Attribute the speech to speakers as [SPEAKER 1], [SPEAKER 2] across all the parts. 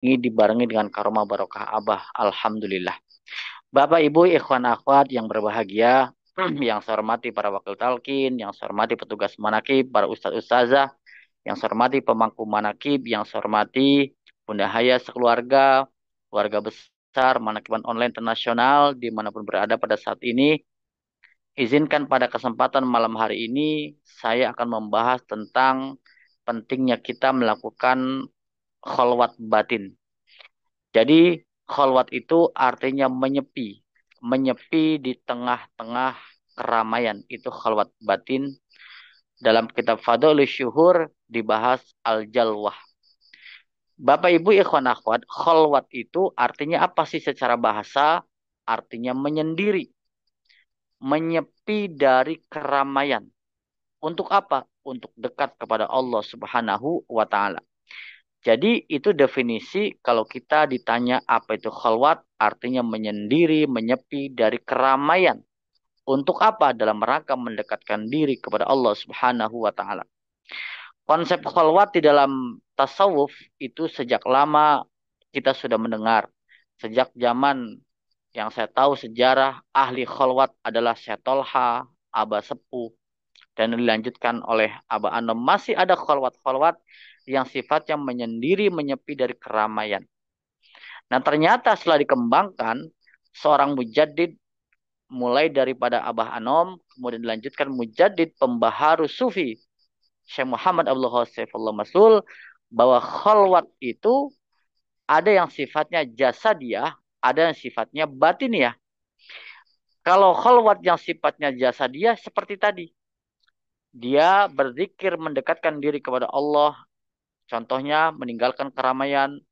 [SPEAKER 1] ini dibarengi dengan karomah barokah Abah. Alhamdulillah. Bapak, Ibu, ikhwan akhwat yang berbahagia, yang saya hormati para wakil talkin, yang saya hormati petugas manakib, para ustadz ustazah, yang saya hormati pemangku manakib, yang saya hormati Bunda Haya sekeluarga, keluarga besar manakiban online internasional dimanapun berada pada saat ini. Izinkan pada kesempatan malam hari ini saya akan membahas tentang pentingnya kita melakukan kholwat batin. Jadi kholwat itu artinya menyepi. Menyepi di tengah-tengah keramaian. Itu kholwat batin. Dalam kitab Fadhilus Syuhur dibahas al-jalwah. Bapak Ibu ikhwan akhwat, kholwat itu artinya apa sih secara bahasa? Artinya menyendiri. Menyepi dari keramaian. Untuk apa? Untuk dekat kepada Allah Subhanahu wa taala. Jadi itu definisi kalau kita ditanya apa itu khalwat, artinya menyendiri, menyepi dari keramaian. Untuk apa? Dalam rangka mendekatkan diri kepada Allah Subhanahu wa taala. Konsep khalwat di dalam tasawuf itu sejak lama kita sudah mendengar. Sejak zaman yang saya tahu sejarah ahli khalwat adalah Syekh Tolha, Aba Sepuh, dan dilanjutkan oleh Aba Anom. Masih ada khalwat-khalwat yang sifatnya menyendiri, menyepi dari keramaian. Nah, ternyata setelah dikembangkan, seorang mujaddid mulai daripada Abah Anom, kemudian dilanjutkan mujaddid pembaharu sufi, Syekh Muhammad Abdul Saifullah Masul, bahwa khalwat itu ada yang sifatnya jasadiah, ada yang sifatnya batiniah. Kalau khalwat yang sifatnya jasadiah seperti tadi, dia berzikir mendekatkan diri kepada Allah. Contohnya meninggalkan keramaian,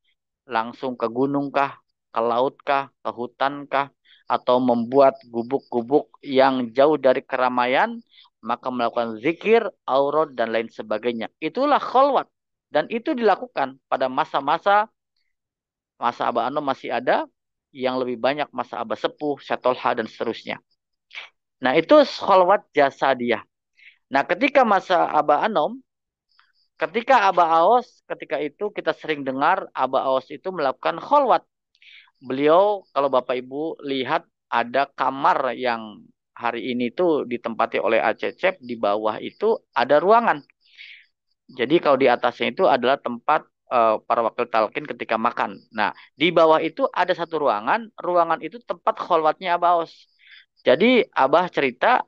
[SPEAKER 1] langsung ke gunung kah, ke laut kah, ke hutan kah, atau membuat gubuk-gubuk yang jauh dari keramaian, maka melakukan zikir, aurat, dan lain sebagainya. Itulah kholwat. Dan itu dilakukan pada masa-masa, masa Abah Anom masih ada, yang lebih banyak masa Abah Sepuh, Syatolha, dan seterusnya. Nah, itu kholwat jasa dia. Nah, ketika masa Abah Anom, ketika Abah Aos, ketika itu kita sering dengar Abah Aos itu melakukan kholwat. Beliau, kalau Bapak Ibu lihat, ada kamar yang hari ini tuh ditempati oleh Acecep, di bawah itu ada ruangan. Jadi kalau di atasnya itu adalah tempat para wakil talkin ketika makan. Nah, di bawah itu ada satu ruangan, ruangan itu tempat kholwatnya Abah Aos. Jadi Abah cerita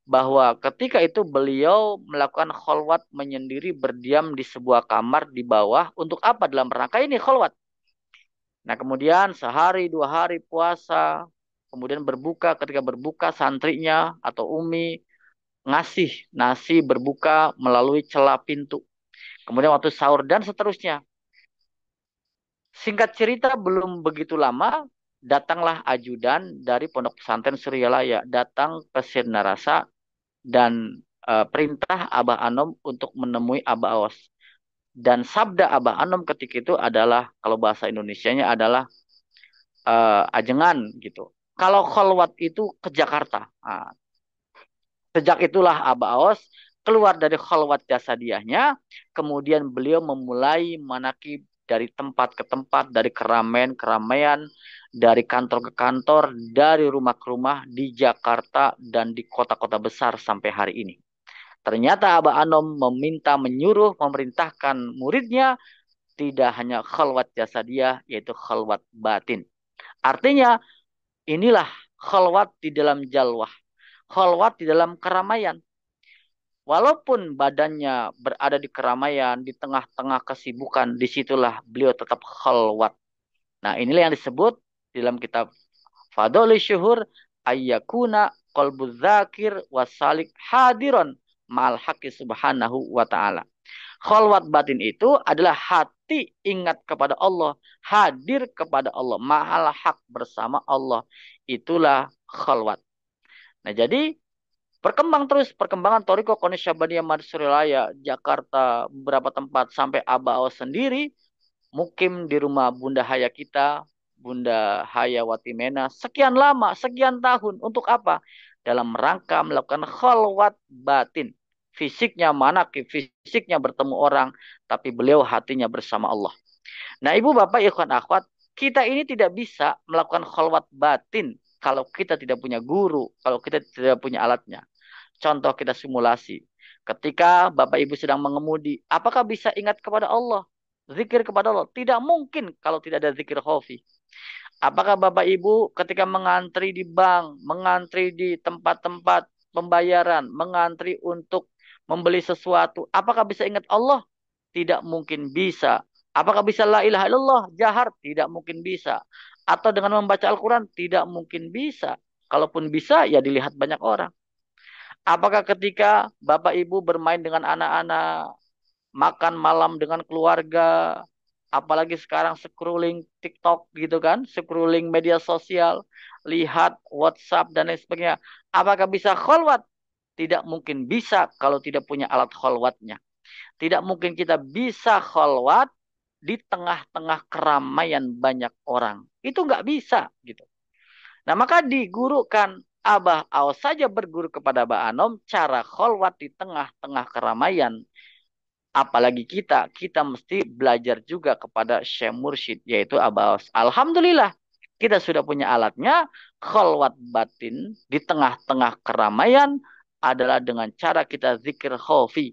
[SPEAKER 1] bahwa ketika itu beliau melakukan kholwat menyendiri berdiam di sebuah kamar di bawah. Untuk apa? Dalam rangka ini kholwat. Nah, kemudian sehari, 2 hari puasa, kemudian berbuka, ketika berbuka santrinya atau umi ngasih nasi berbuka melalui celah pintu. Kemudian waktu sahur dan seterusnya. Singkat cerita belum begitu lama, datanglah ajudan dari Pondok Pesantren Suryalaya, datang ke Sirnarasa dan perintah Abah Anom untuk menemui Abah Awas. Dan sabda Abah Anom ketika itu adalah, kalau bahasa Indonesianya adalah ajengan gitu. Kalau kholwat itu ke Jakarta. Nah, sejak itulah Aba Aos keluar dari kholwat jasadiahnya, kemudian beliau memulai manakib dari tempat ke tempat, dari keramaian-keramaian, dari kantor ke kantor, dari rumah ke rumah di Jakarta dan di kota-kota besar sampai hari ini. Ternyata Aba Anom meminta, menyuruh, memerintahkan muridnya tidak hanya khalwat jasadiah, yaitu khalwat batin. Artinya inilah khalwat di dalam jalwah. Khalwat di dalam keramaian. Walaupun badannya berada di keramaian, di tengah-tengah kesibukan, disitulah beliau tetap khalwat. Nah, inilah yang disebut dalam kitab Fadhilus Syuhur, ayyakuna qalbu dzakir wasalik hadiron ma'al haqqi subhanahu wa ta'ala. Khalwat batin itu adalah hati ingat kepada Allah, hadir kepada Allah, ma'al haq bersama Allah. Itulah khalwat. Nah, jadi berkembang terus perkembangan Toriko Konisyabaniyah Madsurilaya, Jakarta, beberapa tempat sampai Abao sendiri mukim di rumah Bunda Haya kita, Bunda Haya Watimena, sekian lama, sekian tahun. Untuk apa? Dalam rangka melakukan khalwat batin. Fisiknya mana? Fisiknya bertemu orang, tapi beliau hatinya bersama Allah. Nah, ibu bapak ikhwan akhwat, kita ini tidak bisa melakukan khalwat batin kalau kita tidak punya guru, kalau kita tidak punya alatnya. Contoh kita simulasi. Ketika bapak ibu sedang mengemudi, apakah bisa ingat kepada Allah? Zikir kepada Allah? Tidak mungkin kalau tidak ada zikir khafi. Apakah bapak ibu ketika mengantri di bank, mengantri di tempat-tempat pembayaran, mengantri untuk membeli sesuatu, apakah bisa ingat Allah? Tidak mungkin bisa. Apakah bisa la ilaha illallah jahar? Tidak mungkin bisa. Atau dengan membaca Al-Quran? Tidak mungkin bisa. Kalaupun bisa, ya dilihat banyak orang. Apakah ketika bapak ibu bermain dengan anak-anak, makan malam dengan keluarga, apalagi sekarang scrolling TikTok gitu kan, scrolling media sosial, lihat WhatsApp dan lain sebagainya. Apakah bisa kholwat? Tidak mungkin bisa kalau tidak punya alat kholwatnya. Tidak mungkin kita bisa kholwat di tengah-tengah keramaian banyak orang. Itu nggak bisa gitu. Nah, maka digurukan Abah Aos saja berguru kepada Mbak Anom cara kholwat di tengah-tengah keramaian. Apalagi kita mesti belajar juga kepada Syekh Mursyid, yaitu Abah Aos. Alhamdulillah, kita sudah punya alatnya. Kholwat batin di tengah-tengah keramaian adalah dengan cara kita zikir khofi.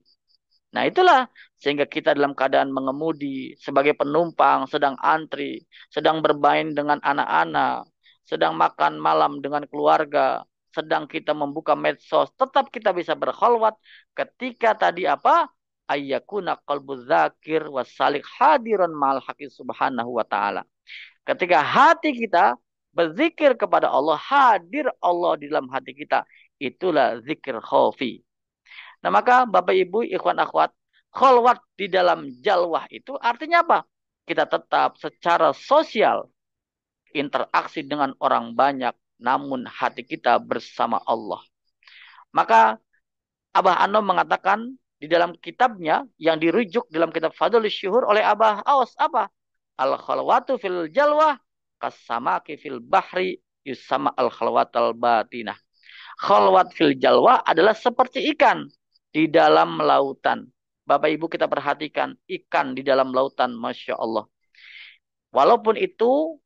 [SPEAKER 1] Nah itulah sehingga kita dalam keadaan mengemudi sebagai penumpang, sedang antri, sedang bermain dengan anak-anak, sedang makan malam dengan keluarga, sedang kita membuka medsos, tetap kita bisa berkholwat ketika tadi apa? Ayyakuna qalbu dzakir wasalik hadiran ma'al haqi subhanahu wa ta'ala. Ketika hati kita berzikir kepada Allah, hadir Allah di dalam hati kita. Itulah zikir khafi. Nah, maka Bapak Ibu, ikhwan akhwat, kholwat di dalam jalwah itu artinya apa? Kita tetap secara sosial interaksi dengan orang banyak, namun hati kita bersama Allah. Maka Abah Anom mengatakan di dalam kitabnya yang dirujuk dalam kitab Fadlul Syuhur oleh Abah Aos apa? Al khalwatu fil jalwah kasamaki fil bahri yusama al khalwatal batinah. Khalwat fil jalwa adalah seperti ikan di dalam lautan. Bapak Ibu kita perhatikan ikan di dalam lautan, Masya Allah. Walaupun itu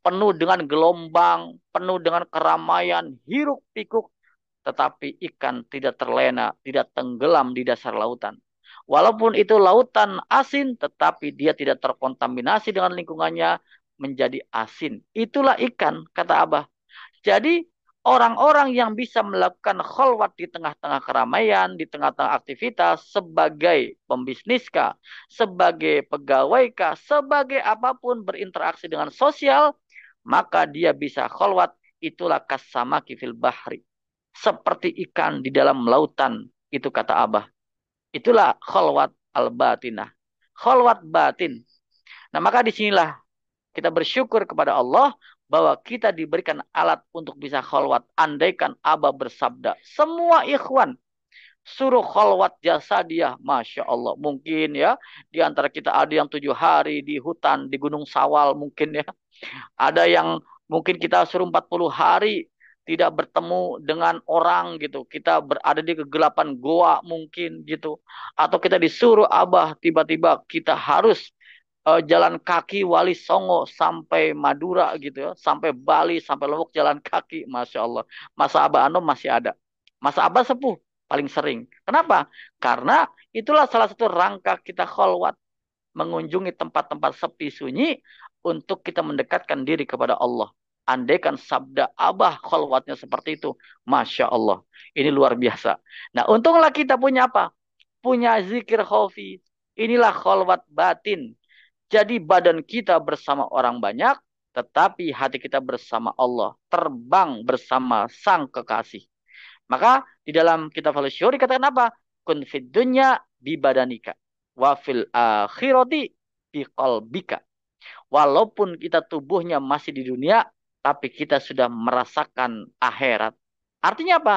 [SPEAKER 1] penuh dengan gelombang, penuh dengan keramaian, hiruk pikuk, tetapi ikan tidak terlena, tidak tenggelam di dasar lautan. Walaupun itu lautan asin, tetapi dia tidak terkontaminasi dengan lingkungannya menjadi asin. Itulah ikan, kata Abah. Jadi orang-orang yang bisa melakukan kholwat di tengah-tengah keramaian, di tengah-tengah aktivitas, sebagai pembisnis kah, sebagai pegawai kah, sebagai apapun berinteraksi dengan sosial, maka dia bisa kholwat, itulah kasamaki fil bahri. Seperti ikan di dalam lautan, itu kata Abah. Itulah kholwat al-batinah. Kholwat batin. Nah maka disinilah kita bersyukur kepada Allah bahwa kita diberikan alat untuk bisa kholwat. Andaikan Abah bersabda, semua ikhwan suruh kholwat jasa dia, Masya Allah. Mungkin ya, di antara kita ada yang 7 hari di hutan, di Gunung Sawal mungkin ya. Ada yang mungkin kita suruh 40 hari tidak bertemu dengan orang gitu. Kita berada di kegelapan goa mungkin gitu. Atau kita disuruh Abah tiba-tiba kita harus jalan kaki Wali Songo sampai Madura gitu ya, sampai Bali, sampai Lombok jalan kaki, Masya Allah. Masa Abah Anom masih ada. Masa Abah sepuh paling sering. Kenapa? Karena itulah salah satu rangka kita kholwat, mengunjungi tempat-tempat sepi sunyi untuk kita mendekatkan diri kepada Allah. Andaikan sabda Abah kholwatnya seperti itu, Masya Allah. Ini luar biasa. Nah, untunglah kita punya apa? Punya zikir khafi. Inilah kholwat batin. Jadi badan kita bersama orang banyak, tetapi hati kita bersama Allah. Terbang bersama Sang Kekasih. Maka di dalam kitab Al-Syuhur dikatakan apa? Kun fid dunya bi badanika. Wa fil akhirati bi qalbika. Walaupun kita tubuhnya masih di dunia, tapi kita sudah merasakan akhirat. Artinya apa?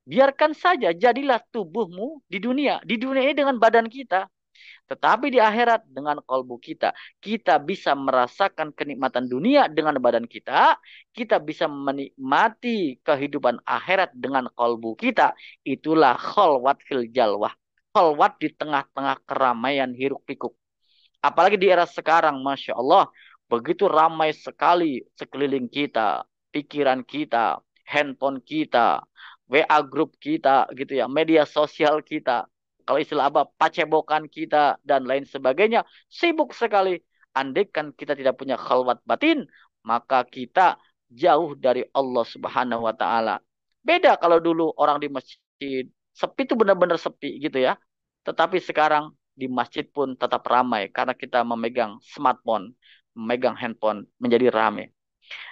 [SPEAKER 1] Biarkan saja jadilah tubuhmu di dunia. Di dunia ini dengan badan kita. Tetapi di akhirat dengan kalbu kita, kita bisa merasakan kenikmatan dunia dengan badan kita, kita bisa menikmati kehidupan akhirat dengan kalbu kita. Itulah kholwat fil jalwah. Kholwat di tengah-tengah keramaian hiruk pikuk. Apalagi di era sekarang, Masya Allah, begitu ramai sekali sekeliling kita, pikiran kita, handphone kita, WA grup kita, gitu ya, media sosial kita, kalau istilah apa, pacebokan kita, dan lain sebagainya, sibuk sekali. Andaikan kita tidak punya khalwat batin, maka kita jauh dari Allah Subhanahu wa Ta'ala. Beda kalau dulu orang di masjid, sepi itu benar-benar sepi gitu ya. Tetapi sekarang di masjid pun tetap ramai karena kita memegang smartphone, memegang handphone menjadi ramai.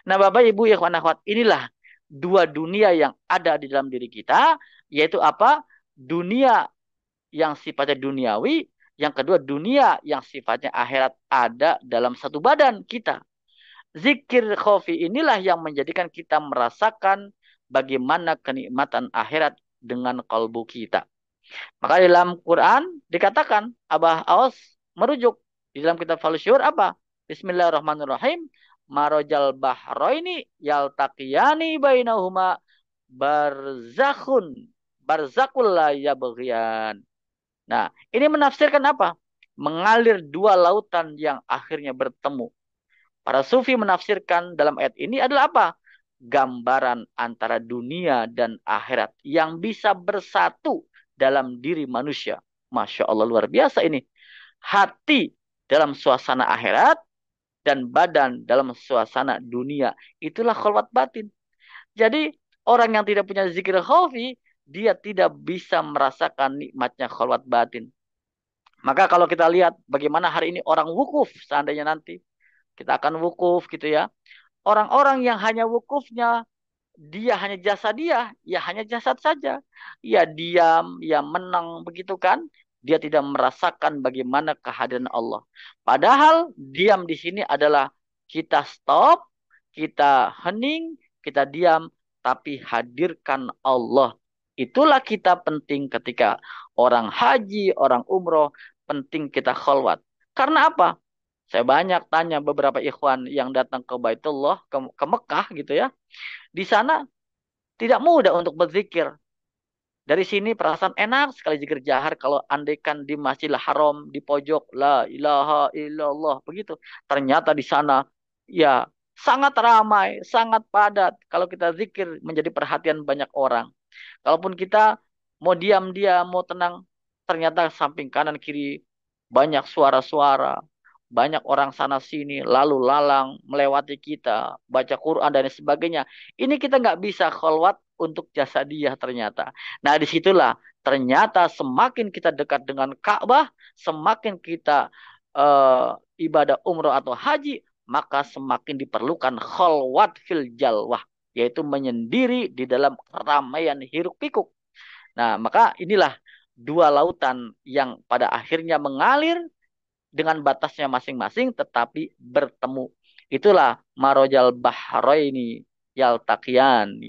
[SPEAKER 1] Nah, Bapak Ibu ikhwan akhwat, inilah dua dunia yang ada di dalam diri kita, yaitu apa? Dunia yang sifatnya duniawi, yang kedua dunia yang sifatnya akhirat ada dalam satu badan kita. Zikir khofi inilah yang menjadikan kita merasakan bagaimana kenikmatan akhirat dengan kalbu kita. Maka di dalam Quran dikatakan Abah Aos merujuk di dalam kitab Falusyur apa? Bismillahirrahmanirrahim. Marojal bahroini yaltaqiyani bainahuma barzakhun barzakul la yabghiyan. Nah, ini menafsirkan apa? Mengalir dua lautan yang akhirnya bertemu. Para sufi menafsirkan dalam ayat ini adalah apa? Gambaran antara dunia dan akhirat yang bisa bersatu dalam diri manusia. Masya Allah, luar biasa ini. Hati dalam suasana akhirat dan badan dalam suasana dunia. Itulah khalwat batin. Jadi orang yang tidak punya zikir khafi, dia tidak bisa merasakan nikmatnya khalwat batin. Maka kalau kita lihat bagaimana hari ini orang wukuf, seandainya nanti kita akan wukuf gitu ya. Orang-orang yang hanya wukufnya, dia hanya jasad dia, ya hanya jasad saja. Ya diam, ya menang, begitu kan? Dia tidak merasakan bagaimana kehadiran Allah. Padahal diam di sini adalah kita stop, kita hening, kita diam, tapi hadirkan Allah. Itulah kita penting ketika orang haji, orang umroh, penting kita khalwat. Karena apa? Saya banyak tanya beberapa ikhwan yang datang ke Baitullah, ke Mekah gitu ya. Di sana tidak mudah untuk berzikir. Dari sini perasaan enak sekali zikir jahar kalau andaikan di Masjidil Haram di pojok la ilaha illallah begitu. Ternyata di sana ya sangat ramai, sangat padat. Kalau kita zikir menjadi perhatian banyak orang. Kalaupun kita mau diam dia, mau tenang, ternyata samping kanan kiri banyak suara-suara, banyak orang sana sini, lalu lalang melewati kita, baca Quran dan sebagainya. Ini kita nggak bisa kholwat untuk jasadiyah ternyata. Nah, disitulah ternyata semakin kita dekat dengan Ka'bah, semakin kita ibadah umroh atau haji, maka semakin diperlukan kholwat fil jalwah, yaitu menyendiri di dalam keramaian hiruk pikuk. Nah, maka inilah dua lautan yang pada akhirnya mengalir dengan batasnya masing-masing tetapi bertemu. Itulah marojal bahraini yaltaqiyan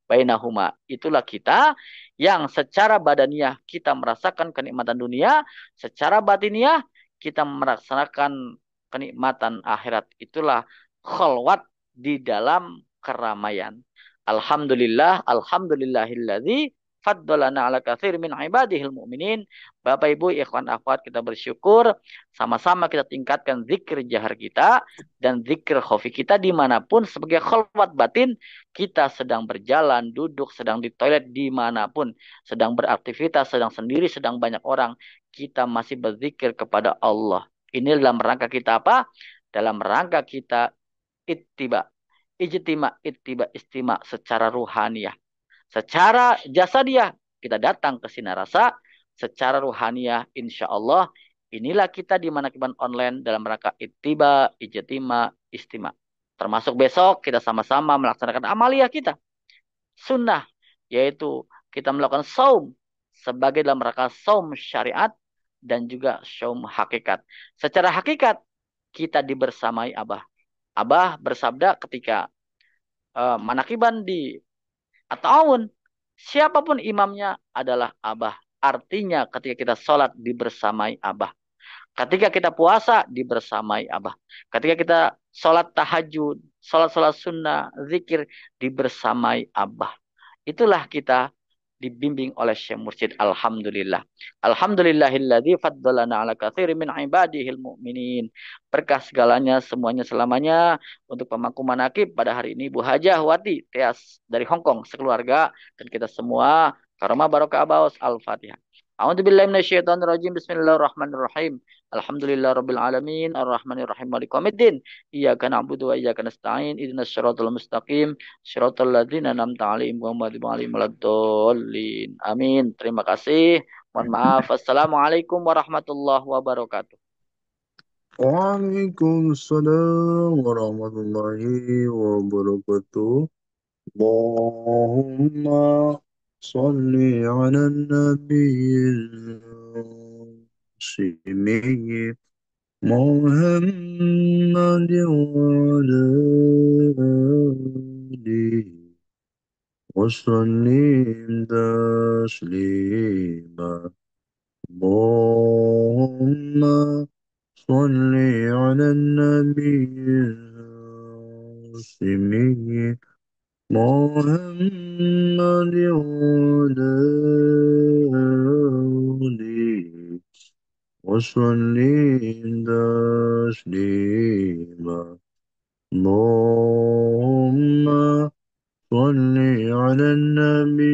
[SPEAKER 1] bainahuma. Itulah kita yang secara badaniah kita merasakan kenikmatan dunia, secara batiniah kita merasakan kenikmatan akhirat. Itulah khalwat di dalam keramaian. Alhamdulillah, alhamdulillahilladzi faddalana ala katsir min ibadihil mu'minin. Bapak Ibu, ikhwan akhwat, kita bersyukur sama-sama kita tingkatkan zikir jahar kita dan zikir khafi kita dimanapun sebagai khalwat batin. Kita sedang berjalan, duduk, sedang di toilet, dimanapun, sedang beraktivitas, sedang sendiri, sedang banyak orang, kita masih berzikir kepada Allah. Ini dalam rangka kita apa? Dalam rangka kita ittiba, ittiba, istima secara ruhaniyah. Secara jasadiah kita datang ke Sinarasa, secara ruhaniah insya Allah inilah kita di Manakiban Online dalam rangka ittiba, ijtima, istima. Termasuk besok kita sama-sama melaksanakan amaliyah kita. Sunnah, yaitu kita melakukan saum sebagai dalam rangka saum syariat dan juga saum hakikat. Secara hakikat kita dibersamai Abah. Abah bersabda ketika Manakiban di At-Ta'awun, siapapun imamnya adalah Abah. Artinya ketika kita sholat dibersamai Abah. Ketika kita puasa dibersamai Abah. Ketika kita sholat tahajud, sholat-sholat sunnah, zikir dibersamai Abah. Itulah kita dibimbing oleh Syekh Mursyid. Alhamdulillah. Alhamdulillahilladzi faddalana ala katsirin min ibadihil mu'minin. Berkah segalanya, semuanya selamanya untuk pemangku manakib pada hari ini Bu Hajah Wati Tias dari Hong Kong sekeluarga dan kita semua. Karomah barokah abaus. Al-Fatihah. A'udzubillahi minasyaitonirrajim. Bismillahirrahmanirrahim. Alhamdulillahirabbil alamin arrahmanir rahim maliki yaumiddin. Iyyaka na'budu wa iyyaka nasta'in. Ihdinas siratal mustaqim. Siratal ladzina an'amta 'alaihim ghairil maghdubi 'alaihim waladdallin. Amin. Terima kasih. Mohon maaf. Assalamualaikum warahmatullahi wabarakatuh.
[SPEAKER 2] Waalaikumsalam warahmatullahi wabarakatuh. Allahumma salli ala nabiyil sini Muhammadin wa ala alihi wa sallim taslima. اللهم صل على النبي الهاشمي محمد وعلى آله وسلم تسليما. اللهم صل على النبي